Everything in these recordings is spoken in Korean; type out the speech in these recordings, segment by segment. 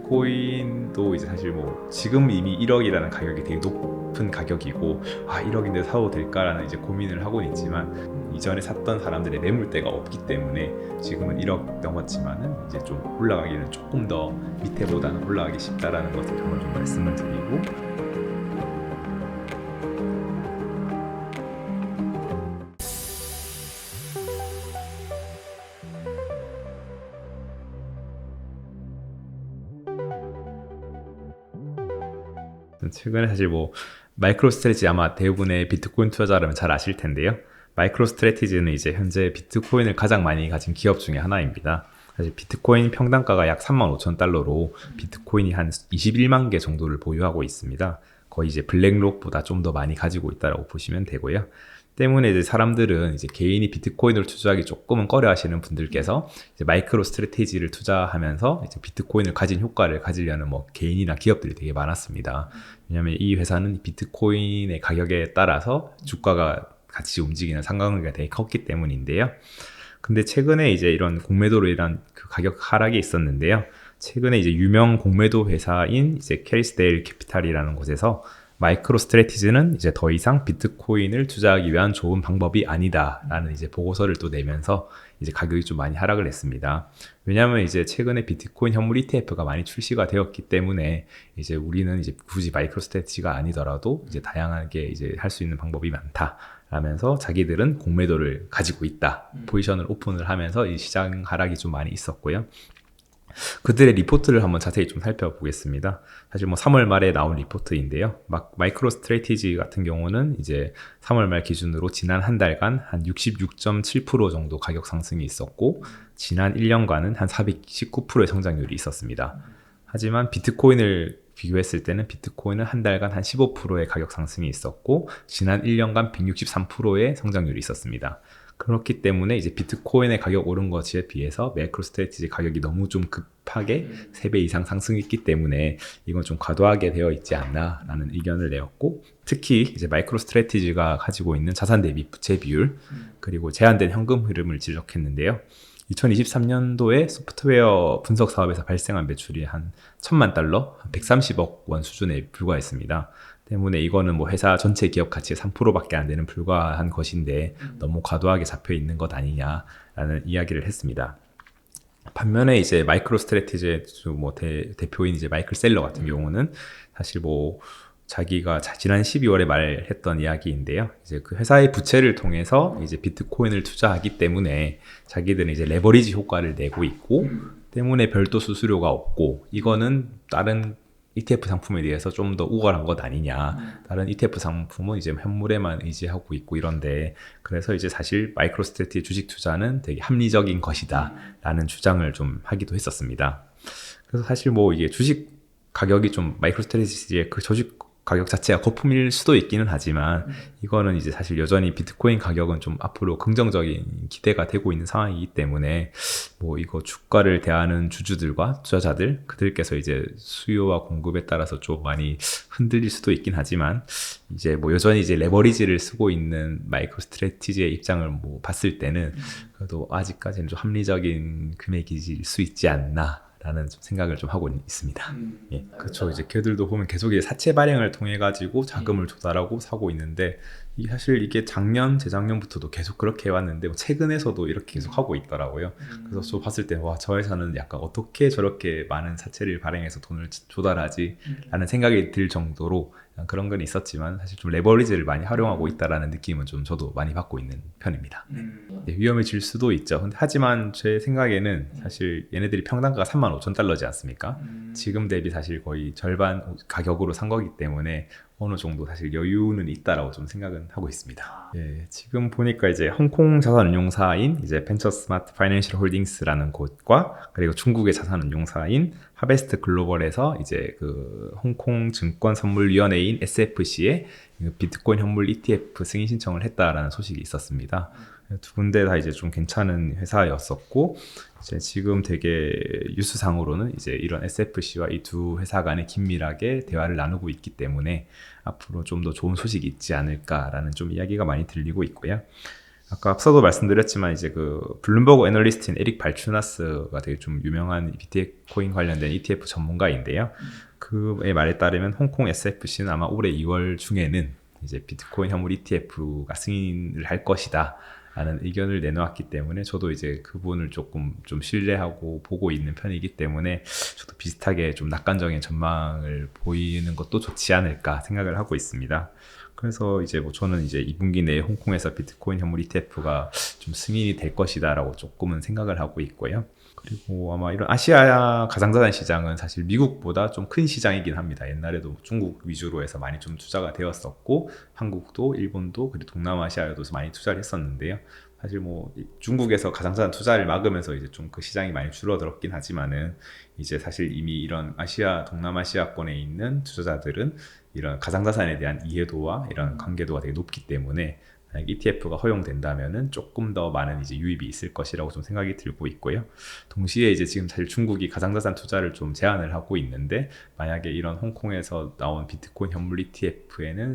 비트코인도 이제 사실 뭐 지금 이미 1억이라는 가격이 되게 높은 가격이고 1억인데 사도 될까라는 이제 고민을 하고는 있지만 이전에 샀던 사람들의 매물대가 없기 때문에 지금은 1억 넘었지만은 이제 좀 올라가기는 조금 더 밑에보다는 올라가기 쉽다라는 것을 정말 좀 말씀을 드리고, 최근에 사실 뭐 마이크로 스트래티지, 아마 대부분의 비트코인 투자자라면 잘 아실 텐데요. 마이크로 스트래티지는 이제 현재 비트코인을 가장 많이 가진 기업 중에 하나입니다. 사실 비트코인 평단가가 약 35,000달러로 비트코인이 한 21만 개 정도를 보유하고 있습니다. 거의 이제 블랙록보다 좀 더 많이 가지고 있다고 보시면 되고요. 때문에 이제 사람들은 이제 개인이 비트코인을 투자하기 조금은 꺼려 하시는 분들께서 이제 마이크로 스트래티지를 투자하면서 이제 비트코인을 가진 효과를 가지려는 뭐 개인이나 기업들이 되게 많았습니다. 왜냐하면 이 회사는 비트코인의 가격에 따라서 주가가 같이 움직이는 상관관계가 되게 컸기 때문인데요. 근데 최근에 이제 이런 공매도로 인한 그 가격 하락이 있었는데요. 최근에 이제 유명 공매도 회사인 이제 캐리스데일 캐피탈이라는 곳에서 마이크로 스트래티지는 이제 더 이상 비트코인을 투자하기 위한 좋은 방법이 아니다라는 이제 보고서를 또 내면서 이제 가격이 좀 많이 하락을 했습니다. 왜냐하면 이제 최근에 비트코인 현물 ETF가 많이 출시가 되었기 때문에 이제 우리는 이제 굳이 마이크로 스트래티지가 아니더라도 이제 다양하게 이제 할 수 있는 방법이 많다 라면서 자기들은 공매도를 가지고 있다, 포지션을 오픈을 하면서 이 시장 하락이 좀 많이 있었고요. 그들의 리포트를 한번 자세히 좀 살펴보겠습니다. 사실 뭐 3월 말에 나온 리포트인데요. 마이크로 스트래티지 같은 경우는 이제 3월 말 기준으로 지난 한 달간 한 66.7% 정도 가격 상승이 있었고, 지난 1년간은 한 419%의 성장률이 있었습니다. 하지만 비트코인을 비교했을 때는 비트코인은 한 달간 한 15%의 가격 상승이 있었고, 지난 1년간 163%의 성장률이 있었습니다. 그렇기 때문에 이제 비트코인의 가격 오른 것에 비해서 마이크로 스트래티지 가격이 너무 좀 급하게 3배 이상 상승했기 때문에 이건 좀 과도하게 되어 있지 않나 라는 의견을 내었고, 특히 이제 마이크로 스트래티지가 가지고 있는 자산 대비 부채 비율, 그리고 제한된 현금 흐름을 지적했는데요. 2023년도에 소프트웨어 분석 사업에서 발생한 매출이 한 1,000만 달러, 한 130억 원 수준에 불과했습니다. 때문에 이거는 뭐 회사 전체 기업 가치의 3%밖에 안 되는 불과한 것인데 너무 과도하게 잡혀 있는 것 아니냐라는 이야기를 했습니다. 반면에 이제 마이크로 스트래티지의 뭐 대표인 이제 마이클 셀러 같은 경우는 사실 뭐 자기가 지난 12월에 말했던 이야기인데요. 이제 그 회사의 부채를 통해서 이제 비트코인을 투자하기 때문에 자기들은 이제 레버리지 효과를 내고 있고, 때문에 별도 수수료가 없고, 이거는 다른 ETF 상품에 대해서 좀 더 우월한 것 아니냐. 다른 ETF 상품은 이제 현물에만 의지하고 있고 이런데, 그래서 이제 사실 마이크로 스트래티지 주식 투자는 되게 합리적인 것이다 라는 주장을 좀 하기도 했었습니다. 그래서 사실 뭐 이게 주식 가격이 좀 마이크로 스트래티지의 그 주식 가격 자체가 거품일 수도 있기는 하지만, 이거는 이제 사실 여전히 비트코인 가격은 좀 앞으로 긍정적인 기대가 되고 있는 상황이기 때문에 뭐 이거 주가를 대하는 주주들과 투자자들, 그들께서 이제 수요와 공급에 따라서 좀 많이 흔들릴 수도 있긴 하지만, 이제 뭐 여전히 이제 레버리지를 쓰고 있는 마이크로 스트래티지의 입장을 뭐 봤을 때는 그래도 아직까지는 좀 합리적인 금액일 수 있지 않나 라는 생각을 좀 하고 있습니다. 예, 그렇죠. 이제 걔들도 보면 계속 이제 사채 발행을 통해 가지고 자금을 조달하고 사고 있는데, 사실 이게 작년, 재작년부터도 계속 그렇게 해왔는데 뭐 최근에서도 이렇게 계속 하고 있더라고요. 그래서 저 봤을 때 와, 저 회사는 약간 어떻게 저렇게 많은 사채를 발행해서 돈을 조달하지? 라는 생각이 들 정도로 그런 건 있었지만, 사실 좀 레버리지를 많이 활용하고 있다라는 느낌은 좀 저도 많이 받고 있는 편입니다. 네, 위험해질 수도 있죠. 근데 하지만 제 생각에는 사실 얘네들이 평단가가 35,000달러지 않습니까? 지금 대비 사실 거의 절반 가격으로 산 거기 때문에 어느 정도 사실 여유는 있다라고 좀 생각은 하고 있습니다. 예, 지금 보니까 이제 홍콩 자산운용사인 이제 벤처 스마트 파이낸셜 홀딩스라는 곳과, 그리고 중국의 자산운용사인 하베스트 글로벌에서 이제 그 홍콩 증권선물위원회인 SFC에 비트코인 현물 ETF 승인 신청을 했다라는 소식이 있었습니다. 두 군데 다 이제 좀 괜찮은 회사였었고, 이제 지금 되게 뉴스상으로는 이제 이런 SFC와 이 두 회사 간에 긴밀하게 대화를 나누고 있기 때문에 앞으로 좀 더 좋은 소식이 있지 않을까라는 좀 이야기가 많이 들리고 있고요. 아까 앞서도 말씀드렸지만 이제 그 블룸버그 애널리스트인 에릭 발추나스가 되게 좀 유명한 비트코인 관련된 ETF 전문가인데요. 그의 말에 따르면 홍콩 SFC는 아마 올해 2월 중에는 이제 비트코인 현물 ETF가 승인을 할 것이다 라는 의견을 내놓았기 때문에 저도 이제 그분을 조금 좀 신뢰하고 보고 있는 편이기 때문에 저도 비슷하게 좀 낙관적인 전망을 보이는 것도 좋지 않을까 생각을 하고 있습니다. 그래서 이제 뭐 저는 이제 2분기 내에 홍콩에서 비트코인 현물 ETF가 좀 승인이 될 것이다라고 조금은 생각을 하고 있고요. 그리고 아마 이런 아시아 가상자산 시장은 사실 미국보다 좀 큰 시장이긴 합니다. 옛날에도 중국 위주로 해서 많이 좀 투자가 되었었고 한국도 일본도 그리고 동남아시아에도 많이 투자를 했었는데요. 사실 뭐 중국에서 가상자산 투자를 막으면서 이제 좀 그 시장이 많이 줄어들었긴 하지만은 이제 사실 이미 이런 아시아 동남아시아권에 있는 투자자들은 이런 가상자산에 대한 이해도와 이런 관계도가 되게 높기 때문에 ETF가 허용된다면은 조금 더 많은 이제 유입이 있을 것이라고 좀 생각이 들고 있고요. 동시에 이제 지금 사실 중국이 가상자산 투자를 좀 제한을 하고 있는데 만약에 이런 홍콩에서 나온 비트코인 현물 ETF에는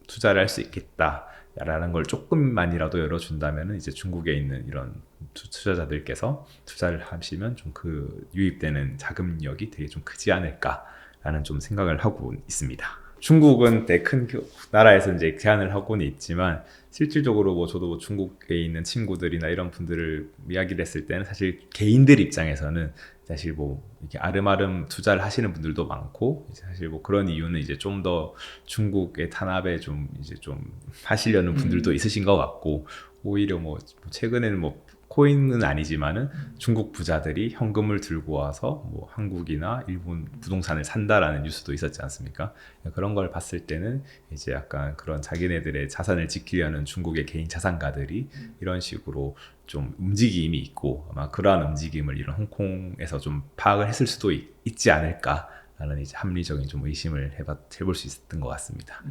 투자를 할 수 있겠다라는 걸 조금만이라도 열어준다면은 이제 중국에 있는 이런 투자자들께서 투자를 하시면 좀 그 유입되는 자금력이 되게 좀 크지 않을까라는 좀 생각을 하고 있습니다. 중국은 되게 큰 나라에서 이제 제한을 하고는 있지만 실질적으로 뭐 저도 뭐 중국에 있는 친구들이나 이런 분들을 이야기를 했을 때는 사실 개인들 입장에서는 사실 뭐 이렇게 아름아름 투자를 하시는 분들도 많고 이제 사실 뭐 그런 이유는 이제 좀 더 중국의 탄압에 좀 이제 좀 하시려는 분들도 있으신 것 같고 오히려 뭐 최근에는 뭐 코인은 아니지만은 중국 부자들이 현금을 들고 와서 뭐 한국이나 일본 부동산을 산다라는 뉴스도 있었지 않습니까? 그런 걸 봤을 때는 이제 약간 그런 자기네들의 자산을 지키려는 중국의 개인 자산가들이 이런 식으로 좀 움직임이 있고 아마 그러한 움직임을 이런 홍콩에서 좀 파악을 했을 수도 있지 않을까. 라는 이제 합리적인 좀 의심을 해볼 수 있었던 것 같습니다.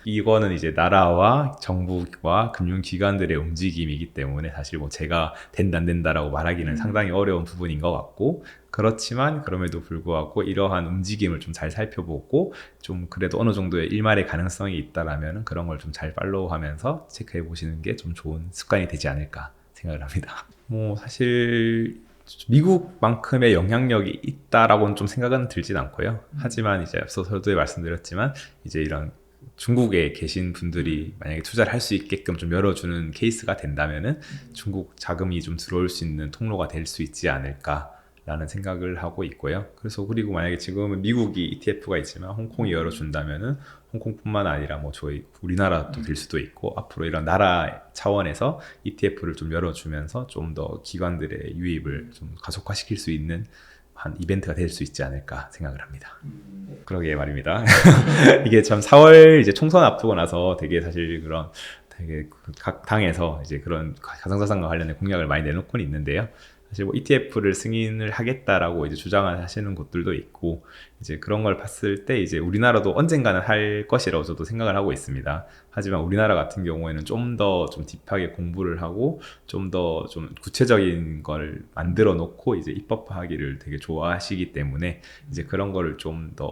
이거는 이제 나라와 정부와 금융기관들의 움직임이기 때문에 사실 뭐 제가 된다 안 된다라고 말하기는 상당히 어려운 부분인 것 같고 그렇지만 그럼에도 불구하고 이러한 움직임을 좀 잘 살펴보고 좀 그래도 어느 정도의 일말의 가능성이 있다라면 그런 걸 좀 잘 팔로우하면서 체크해 보시는 게 좀 좋은 습관이 되지 않을까 생각을 합니다. 뭐 사실 미국만큼의 영향력이 있다라고는 좀 생각은 들진 않고요. 하지만 이제 앞서 서두에 말씀드렸지만 이제 이런 중국에 계신 분들이 만약에 투자를 할 수 있게끔 좀 열어주는 케이스가 된다면은 중국 자금이 좀 들어올 수 있는 통로가 될 수 있지 않을까라는 생각을 하고 있고요. 그래서 그리고 만약에 지금은 미국이 ETF가 있지만 홍콩이 열어준다면은 홍콩뿐만 아니라 뭐 저희 우리나라도 될 수도 있고 앞으로 이런 나라 차원에서 ETF를 좀 열어주면서 좀 더 기관들의 유입을 좀 가속화시킬 수 있는 한 이벤트가 될 수 있지 않을까 생각을 합니다. 그러게 말입니다. 이게 참 4월 이제 총선 앞두고 나서 되게 사실 그런 되게 각 당에서 이제 그런 가상자산과 관련된 공약을 많이 내놓고는 있는데요. 사실 뭐 ETF를 승인을 하겠다라고 이제 주장을 하시는 곳들도 있고 이제 그런 걸 봤을 때 이제 우리나라도 언젠가는 할 것이라고 저도 생각을 하고 있습니다. 하지만 우리나라 같은 경우에는 좀 더 좀 딥하게 공부를 하고 좀 더 좀 구체적인 걸 만들어 놓고 이제 입법화하기를 되게 좋아하시기 때문에 이제 그런 거를 좀 더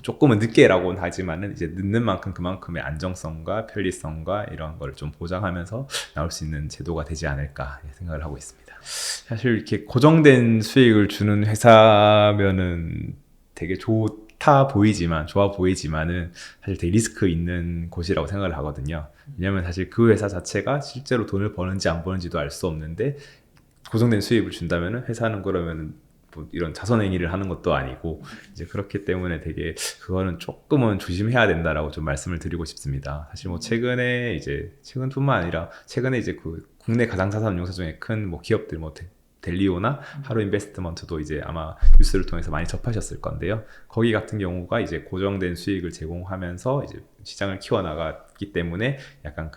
조금은 늦게라고는 하지만은 이제 늦는 만큼 그만큼의 안정성과 편리성과 이런 걸 좀 보장하면서 나올 수 있는 제도가 되지 않을까 생각을 하고 있습니다. 사실 이렇게 고정된 수익을 주는 회사면은 되게 좋아 보이지만은 사실 되게 리스크 있는 곳이라고 생각을 하거든요. 왜냐면 사실 그 회사 자체가 실제로 돈을 버는지 안 버는지도 알 수 없는데 고정된 수입을 준다면은 회사는 그러면은 뭐 이런 자선행위를 하는 것도 아니고 이제 그렇기 때문에 되게 그거는 조금은 조심해야 된다라고 좀 말씀을 드리고 싶습니다. 사실 뭐 최근뿐만 아니라 최근에 이제 그 국내 가상자산 운용사 중에 큰 뭐 기업들 뭐 델리오나 하루 인베스트먼트도 이제 아마 뉴스를 통해서 많이 접하셨을 건데요. 거기 같은 경우가 이제 고정된 수익을 제공하면서 이제 시장을 키워나갔기 때문에 약간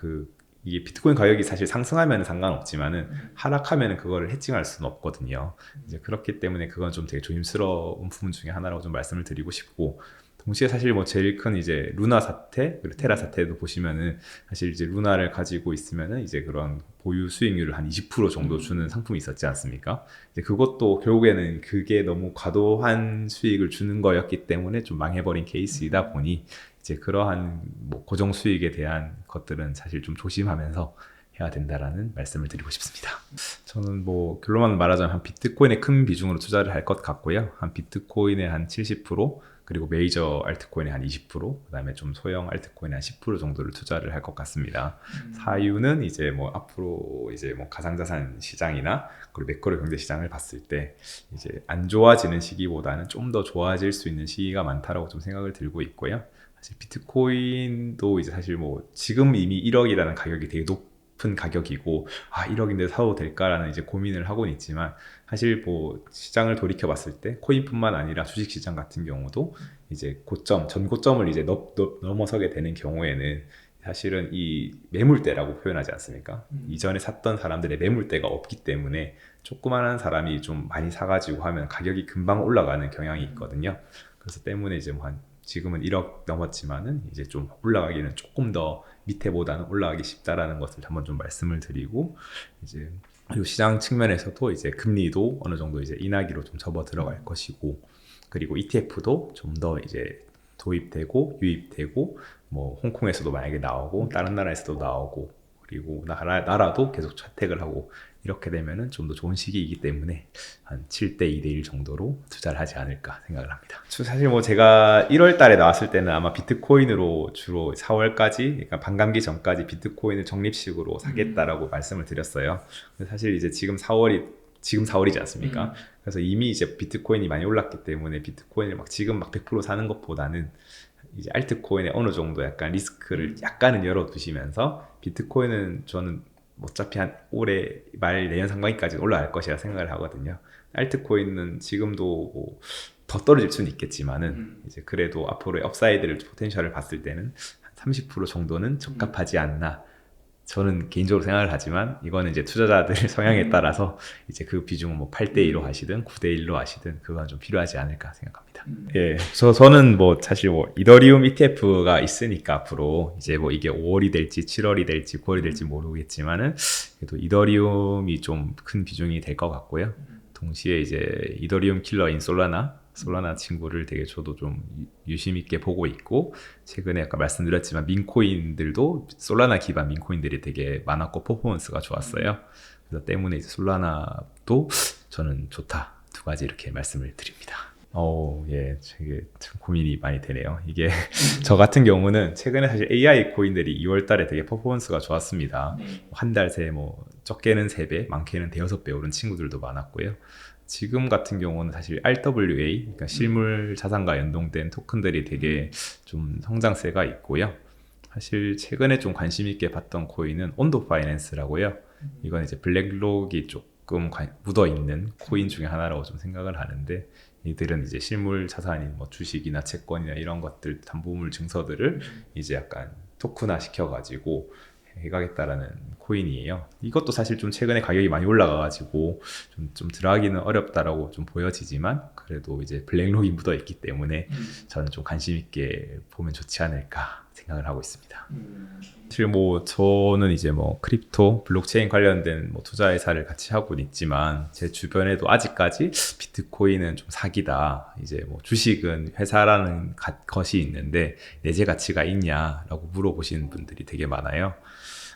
이게 비트코인 가격이 사실 상승하면 상관없지만은 하락하면 그거를 해칭할 수는 없거든요. 이제 그렇기 때문에 그건 좀 되게 조심스러운 부분 중에 하나라고 좀 말씀을 드리고 싶고 동시에 사실 뭐 제일 큰 이제 루나 사태 그리고 테라 사태도 보시면은 사실 이제 루나를 가지고 있으면은 이제 그런 보유 수익률을 한 20% 정도 주는 상품이 있었지 않습니까? 이제 그것도 결국에는 그게 너무 과도한 수익을 주는 거였기 때문에 좀 망해버린 케이스이다 보니 이제 그러한 뭐 고정 수익에 대한 것들은 사실 좀 조심하면서 해야 된다라는 말씀을 드리고 싶습니다. 저는 뭐 결론만 말하자면 한 비트코인에 큰 비중으로 투자를 할 것 같고요. 한 비트코인의 한 70%, 그리고 메이저 알트코인의 한 20%, 그다음에 좀 소형 알트코인의 한 10% 정도를 투자를 할 것 같습니다. 사유는 이제 뭐 앞으로 이제 뭐 가상자산 시장이나 그리고 매크로 경제 시장을 봤을 때 이제 안 좋아지는 시기보다는 좀 더 좋아질 수 있는 시기가 많다라고 좀 생각을 들고 있고요. 사실 비트코인도 이제 사실 뭐 지금 이미 1억이라는 가격이 되게 높은 가격이고 1억인데 사도 될까라는 이제 고민을 하고는 있지만, 사실 뭐 시장을 돌이켜 봤을 때 코인뿐만 아니라 주식 시장 같은 경우도 이제 고점, 전고점을 이제 넘어서게 되는 경우에는 사실은 이 매물대라고 표현하지 않습니까? 이전에 샀던 사람들의 매물대가 없기 때문에 조그만한 사람이 좀 많이 사가지고 하면 가격이 금방 올라가는 경향이 있거든요. 그래서 때문에 이제 뭐 한 지금은 1억 넘었지만은 이제 좀 올라가기는 조금 더 밑에보다는 올라가기 쉽다라는 것을 한번 좀 말씀을 드리고, 이제 그리고 시장 측면에서도 이제 금리도 어느 정도 이제 인하기로 좀 접어 들어갈 것이고, 그리고 ETF도 좀 더 이제 도입되고 유입되고, 뭐 홍콩에서도 만약에 나오고 다른 나라에서도 나오고, 그리고 나라도 계속 채택을 하고, 이렇게 되면은 좀 더 좋은 시기이기 때문에 한 7대 2대 1 정도로 투자를 하지 않을까 생각을 합니다. 사실 뭐 제가 1월 달에 나왔을 때는 아마 비트코인으로 주로 4월까지, 그러니까 반감기 전까지 비트코인을 적립식으로 사겠다라고 말씀을 드렸어요. 사실 이제 지금 4월이지 않습니까? 그래서 이미 이제 비트코인이 많이 올랐기 때문에 비트코인을 막 지금 막 100% 사는 것보다는 이제 알트코인에 어느 정도 약간 리스크를 약간은 열어두시면서, 비트코인은 저는 어차피 한 올해 말 내년 상반기까지 올라갈 것이라 생각을 하거든요. 알트코인은 지금도 뭐더 떨어질 수는 있겠지만은 이제 그래도 앞으로의 업사이드를 포텐셜을 봤을 때는 한 30% 정도는 적합하지 않나, 저는 개인적으로 생각을 하지만 이거는 이제 투자자들 성향에 따라서 이제 그 비중은 뭐 8대2로 하시든 9대1로 하시든 그건 좀 필요하지 않을까 생각합니다. 예, 저는 뭐 사실 뭐 이더리움 ETF가 있으니까 앞으로 이제 뭐 이게 5월이 될지 7월이 될지 9월이 될지 모르겠지만은 그래도 이더리움이 좀 큰 비중이 될 것 같고요. 동시에 이제 이더리움 킬러인 솔라나 친구를 되게 저도 좀 유심 있게 보고 있고, 최근에 아까 말씀드렸지만 민코인들도 솔라나 기반 민코인들이 되게 많았고 퍼포먼스가 좋았어요. 그래서 때문에 이제 솔라나도 저는 좋다, 두 가지 이렇게 말씀을 드립니다. 예, 되게 참 고민이 많이 되네요. 이게 저 같은 경우는 최근에 사실 AI 코인들이 2월 달에 되게 퍼포먼스가 좋았습니다. 한 달 새 뭐 적게는 3배, 많게는 5-6배 오른 친구들도 많았고요. 지금 같은 경우는 사실 RWA, 그러니까 실물 자산과 연동된 토큰들이 되게 좀 성장세가 있고요. 사실 최근에 좀 관심 있게 봤던 코인은 온도 파이낸스라고요. 이건 이제 블랙록이 조금 묻어 있는 코인 중에 하나라고 좀 생각을 하는데, 이들은 이제 실물 자산인 뭐 주식이나 채권이나 이런 것들, 담보물 증서들을 이제 약간 토큰화 시켜가지고 해가겠다라는 코인이에요. 이것도 사실 좀 최근에 가격이 많이 올라가가지고 좀 들어가기는 어렵다라고 좀 보여지지만, 그래도 이제 블랙록이 묻어 있기 때문에 저는 좀 관심 있게 보면 좋지 않을까 생각을 하고 있습니다. 사실 뭐 저는 이제 뭐 크립토, 블록체인 관련된 뭐 투자 회사를 같이 하고 있지만, 제 주변에도 아직까지 비트코인은 좀 사기다, 이제 뭐 주식은 회사라는 것이 있는데 내재 가치가 있냐라고 물어보시는 분들이 되게 많아요.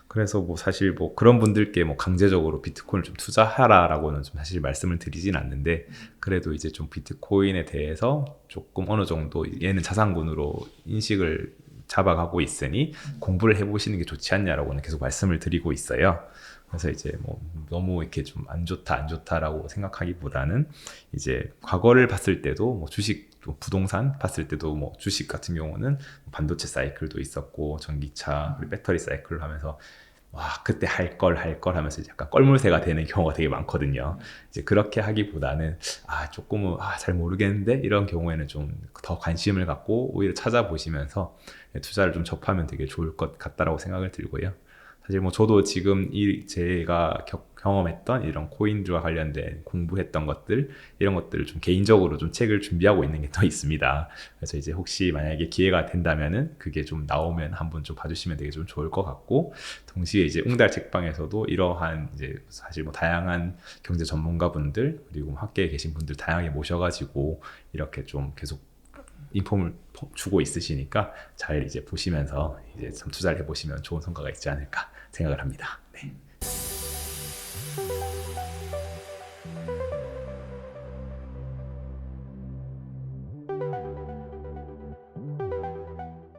그래서 뭐 사실 뭐 그런 분들께 뭐 강제적으로 비트코인을 좀 투자하라라고는 좀 사실 말씀을 드리진 않는데, 그래도 이제 좀 비트코인에 대해서 조금 어느 정도 얘는 자산군으로 인식을 잡아가고 있으니 공부를 해보시는 게 좋지 않냐라고는 계속 말씀을 드리고 있어요. 그래서 이제 뭐 너무 이렇게 좀 안 좋다라고 생각하기보다는, 이제 과거를 봤을 때도 뭐 주식, 부동산 봤을 때도 뭐 주식 같은 경우는 반도체 사이클도 있었고 전기차, 그리고 배터리 사이클을 하면서 그때 할 걸 하면서 이제 약간 껄물새가 되는 경우가 되게 많거든요. 이제 그렇게 하기보다는 조금은 잘 모르겠는데 이런 경우에는 좀 더 관심을 갖고 오히려 찾아보시면서 투자를 좀 접하면 되게 좋을 것 같다라고 생각을 들고요. 사실 뭐 저도 지금 제가 경험했던 이런 코인들과 관련된 공부했던 것들, 이런 것들을 좀 개인적으로 좀 책을 준비하고 있는 게 더 있습니다. 그래서 이제 혹시 만약에 기회가 된다면은 그게 좀 나오면 한번 좀 봐주시면 되게 좀 좋을 것 같고, 동시에 이제 웅달 책방에서도 이러한 이제 사실 뭐 다양한 경제 전문가분들, 그리고 학계에 계신 분들 다양하게 모셔가지고 이렇게 좀 계속 인폼을 주고 있으시니까 잘 이제 보시면서 이제 좀 투자를 해보시면 좋은 성과가 있지 않을까 생각을 합니다. 네.